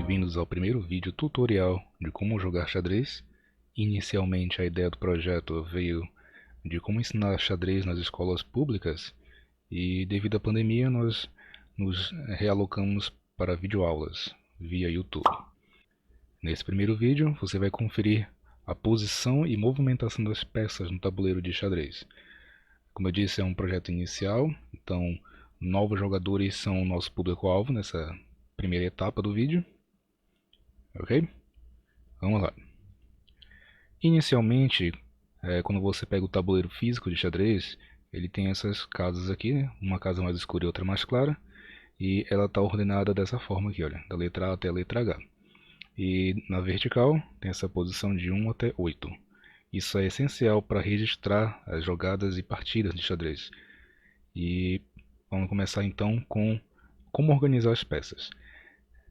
Bem-vindos ao primeiro vídeo tutorial de como jogar xadrez. Inicialmente a ideia do projeto veio de como ensinar xadrez nas escolas públicas e devido à pandemia nós nos realocamos para videoaulas via YouTube. Nesse primeiro vídeo você vai conferir a posição e movimentação das peças no tabuleiro de xadrez. Como eu disse, é um projeto inicial, então novos jogadores são o nosso público-alvo nessa primeira etapa do vídeo. Ok? Vamos lá. Inicialmente, quando você pega o tabuleiro físico de xadrez, ele tem essas casas aqui, né? Uma casa mais escura e outra mais clara, e ela está ordenada dessa forma aqui, olha, da letra A até a letra H. E na vertical tem essa posição de 1 até 8. Isso é essencial para registrar as jogadas e partidas de xadrez. E vamos começar então com como organizar as peças.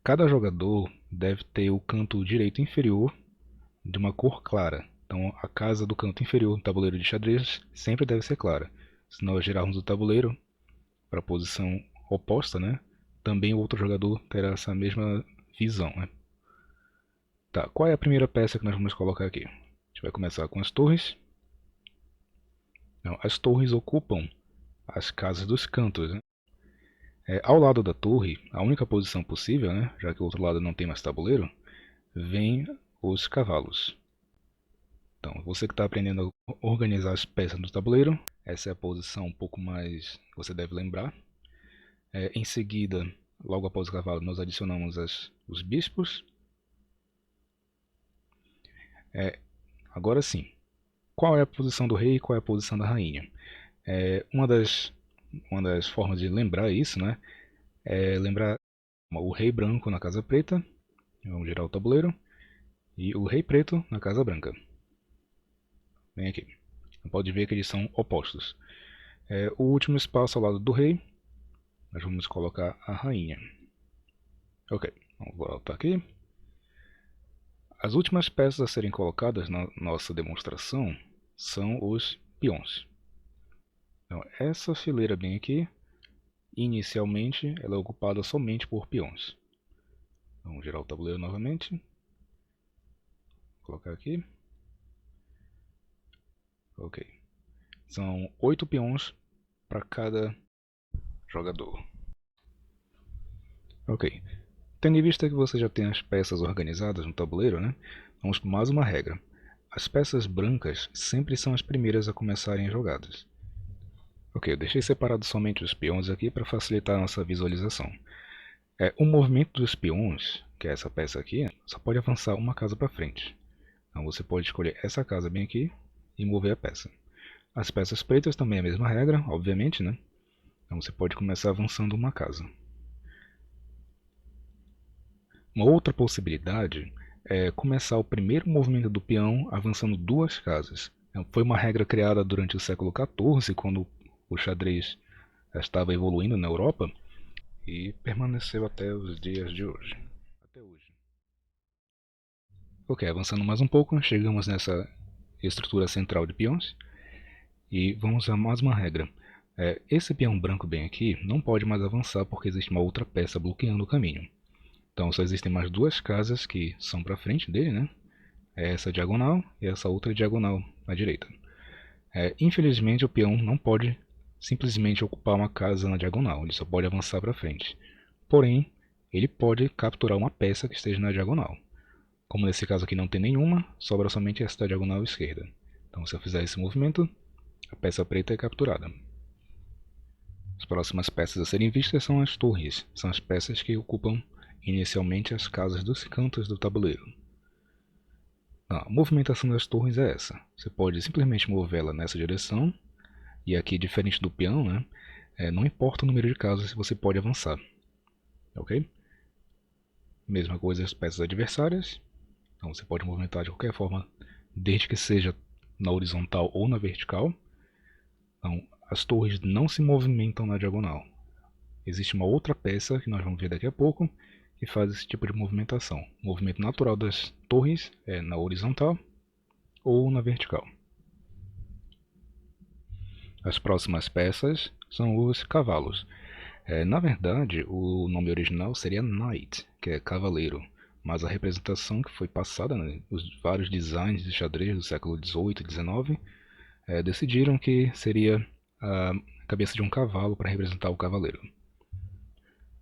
Cada jogador deve ter o canto direito inferior de uma cor clara. Então a casa do canto inferior do tabuleiro de xadrez sempre deve ser clara. Se nós girarmos o tabuleiro para a posição oposta, né, também o outro jogador terá essa mesma visão. Né? Tá, qual é a primeira peça que nós vamos colocar aqui? A gente vai começar com as torres. Não, as torres ocupam as casas dos cantos. Né? Ao lado da torre, a única posição possível, né, já que o outro lado não tem mais tabuleiro, vem os cavalos. Então, você que está aprendendo a organizar as peças do tabuleiro, essa é a posição um pouco mais que você deve lembrar. Em seguida, logo após o cavalo, nós adicionamos os bispos. Agora sim, qual é a posição do rei e qual é a posição da rainha? Uma das formas de lembrar isso, né, é lembrar o rei branco na casa preta, vamos girar o tabuleiro, e o rei preto na casa branca. Vem aqui. Pode ver que eles são opostos. O último espaço ao lado do rei, nós vamos colocar a rainha. Ok, vamos voltar aqui. As últimas peças a serem colocadas na nossa demonstração são os peões. Então, essa fileira bem aqui, inicialmente, ela é ocupada somente por peões. Vamos girar o tabuleiro novamente. Colocar aqui. Ok. São 8 peões para cada jogador. Ok. Tendo em vista que você já tem as peças organizadas no tabuleiro, né? Vamos para mais uma regra. As peças brancas sempre são as primeiras a começarem as jogadas. Ok, eu deixei separado somente os peões aqui para facilitar a nossa visualização. O movimento dos peões, que é essa peça aqui, só pode avançar uma casa para frente. Então você pode escolher essa casa bem aqui e mover a peça. As peças pretas também é a mesma regra, obviamente, né? Então você pode começar avançando uma casa. Uma outra possibilidade é começar o primeiro movimento do peão avançando 2 casas. Foi uma regra criada durante o século XIV, quando o xadrez estava evoluindo na Europa, e permaneceu até os dias de hoje. Ok, avançando mais um pouco, chegamos nessa estrutura central de peões e vamos a mais uma regra. Esse peão branco bem aqui não pode mais avançar porque existe uma outra peça bloqueando o caminho. Então só existem mais 2 casas que são para frente dele, né? Essa diagonal e essa outra diagonal à direita. Infelizmente o peão não pode simplesmente ocupar uma casa na diagonal, ele só pode avançar para frente. Porém, ele pode capturar uma peça que esteja na diagonal. Como nesse caso aqui não tem nenhuma, sobra somente esta diagonal esquerda. Então se eu fizer esse movimento, a peça preta é capturada. As próximas peças a serem vistas são as torres, são as peças que ocupam inicialmente as casas dos cantos do tabuleiro. A movimentação das torres é essa. Você pode simplesmente movê-la nessa direção, e aqui, diferente do peão, né, não importa o número de casas, você pode avançar. Ok? Mesma coisa as peças adversárias. Então você pode movimentar de qualquer forma, desde que seja na horizontal ou na vertical. Então, as torres não se movimentam na diagonal. Existe uma outra peça, que nós vamos ver daqui a pouco, que faz esse tipo de movimentação. O movimento natural das torres é na horizontal ou na vertical. As próximas peças são os cavalos. Na verdade, o nome original seria Knight, que é cavaleiro. mas a representação que foi passada, né, os vários designs de xadrez do século XVIII e XIX, decidiram que seria a cabeça de um cavalo para representar o cavaleiro.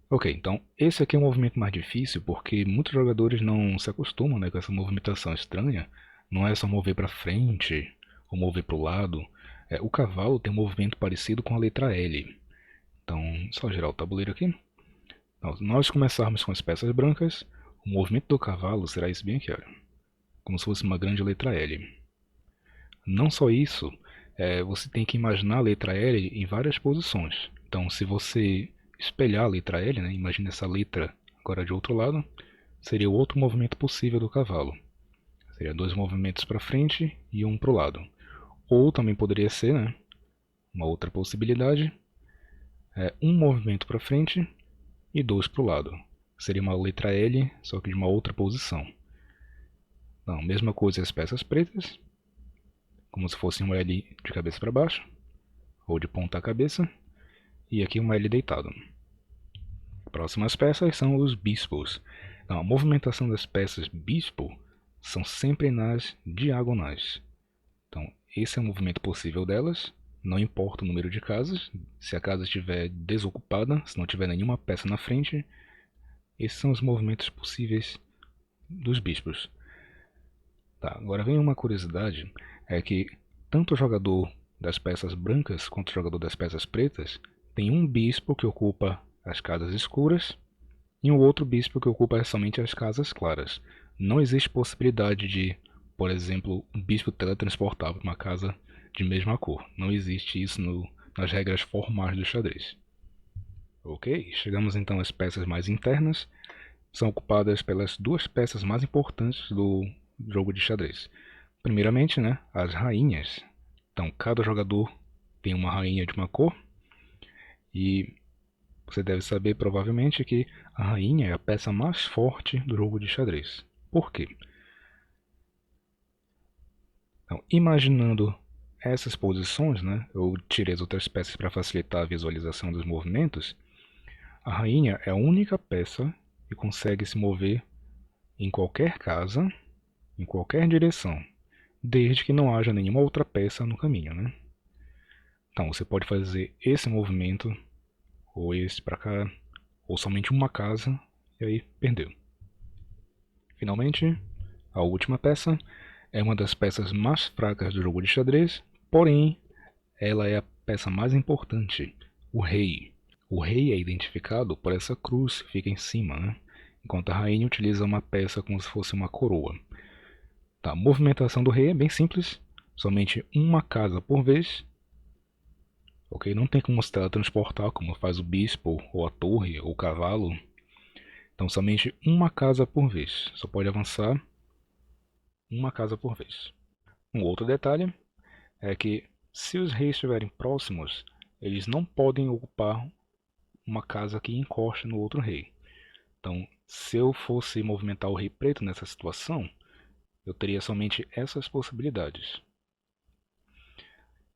Ok, então esse aqui é um movimento mais difícil porque muitos jogadores não se acostumam, né, com essa movimentação estranha. Não é só mover para frente ou mover para o lado. O cavalo tem um movimento parecido com a letra L. Então, só girar o tabuleiro aqui. Então, se nós começarmos com as peças brancas, o movimento do cavalo será esse bem aqui, olha, como se fosse uma grande letra L. Não só isso, você tem que imaginar a letra L em várias posições. Então, se você espelhar a letra L, né, imagine essa letra agora de outro lado, seria o outro movimento possível do cavalo. Seria dois movimentos para frente e um para o lado. Ou também poderia ser, né, uma outra possibilidade, um movimento para frente e dois para o lado. Seria uma letra L, só que de uma outra posição. Então, mesma coisa as peças pretas, como se fosse um L de cabeça para baixo, ou de ponta cabeça, e aqui um L deitado. Próximas peças são os bispos. Então, a movimentação das peças bispo são sempre nas diagonais. Então, esse é o movimento possível delas, não importa o número de casas. Se a casa estiver desocupada, se não tiver nenhuma peça na frente, esses são os movimentos possíveis dos bispos. Tá, agora vem uma curiosidade, é que tanto o jogador das peças brancas quanto o jogador das peças pretas tem um bispo que ocupa as casas escuras e um outro bispo que ocupa somente as casas claras. Não existe possibilidade de, por exemplo, um bispo teletransportar para uma casa de mesma cor. Não existe isso nas regras formais do xadrez. Ok, chegamos então às peças mais internas. São ocupadas pelas duas peças mais importantes do jogo de xadrez. Primeiramente, né, as rainhas. Então, cada jogador tem uma rainha de uma cor e você deve saber provavelmente que a rainha é a peça mais forte do jogo de xadrez. Por quê? Então, imaginando essas posições, né, eu tirei as outras peças para facilitar a visualização dos movimentos. A rainha é a única peça que consegue se mover em qualquer casa, em qualquer direção, desde que não haja nenhuma outra peça no caminho, né? Então você pode fazer esse movimento, ou esse para cá, ou somente uma casa, e aí perdeu. Finalmente, a última peça é uma das peças mais fracas do jogo de xadrez, porém ela é a peça mais importante, o rei. O rei é identificado por essa cruz que fica em cima, né? Enquanto a rainha utiliza uma peça como se fosse uma coroa. Tá, a movimentação do rei é bem simples, somente uma casa por vez. Ok, não tem como se teletransportar como faz o bispo, ou a torre, ou o cavalo. Então somente uma casa por vez, só pode avançar uma casa por vez. Um outro detalhe é que se os reis estiverem próximos, eles não podem ocupar uma casa que encoste no outro rei. Então, se eu fosse movimentar o rei preto nessa situação, eu teria somente essas possibilidades.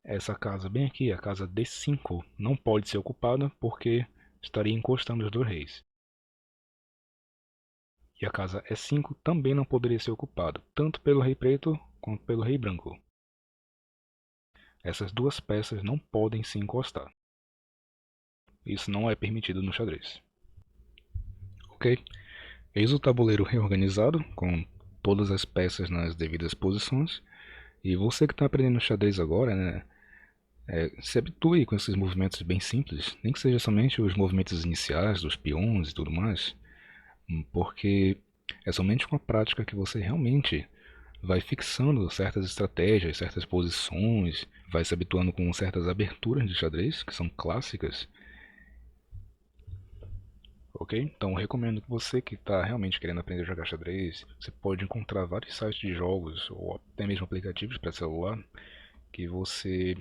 Essa casa bem aqui, a casa D5, não pode ser ocupada porque estaria encostando os dois reis. E a casa E5 também não poderia ser ocupada, tanto pelo rei preto quanto pelo rei branco. Essas duas peças não podem se encostar. Isso não é permitido no xadrez. Ok, eis o tabuleiro reorganizado, com todas as peças nas devidas posições. E você que está aprendendo xadrez agora, né, se habitue com esses movimentos bem simples, nem que seja somente os movimentos iniciais dos peões e tudo mais, porque é somente com a prática que você realmente vai fixando certas estratégias, certas posições, vai se habituando com certas aberturas de xadrez, que são clássicas. Ok? Então eu recomendo que você que está realmente querendo aprender a jogar xadrez, você pode encontrar vários sites de jogos, ou até mesmo aplicativos para celular, que você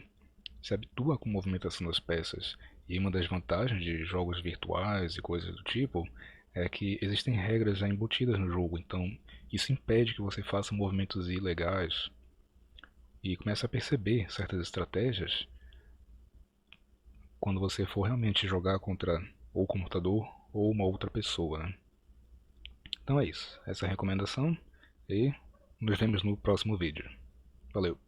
se habitua com a movimentação das peças. E uma das vantagens de jogos virtuais e coisas do tipo é que existem regras já embutidas no jogo, então isso impede que você faça movimentos ilegais e comece a perceber certas estratégias quando você for realmente jogar contra ou o computador ou uma outra pessoa, né? Então é isso, essa é a recomendação e nos vemos no próximo vídeo. Valeu!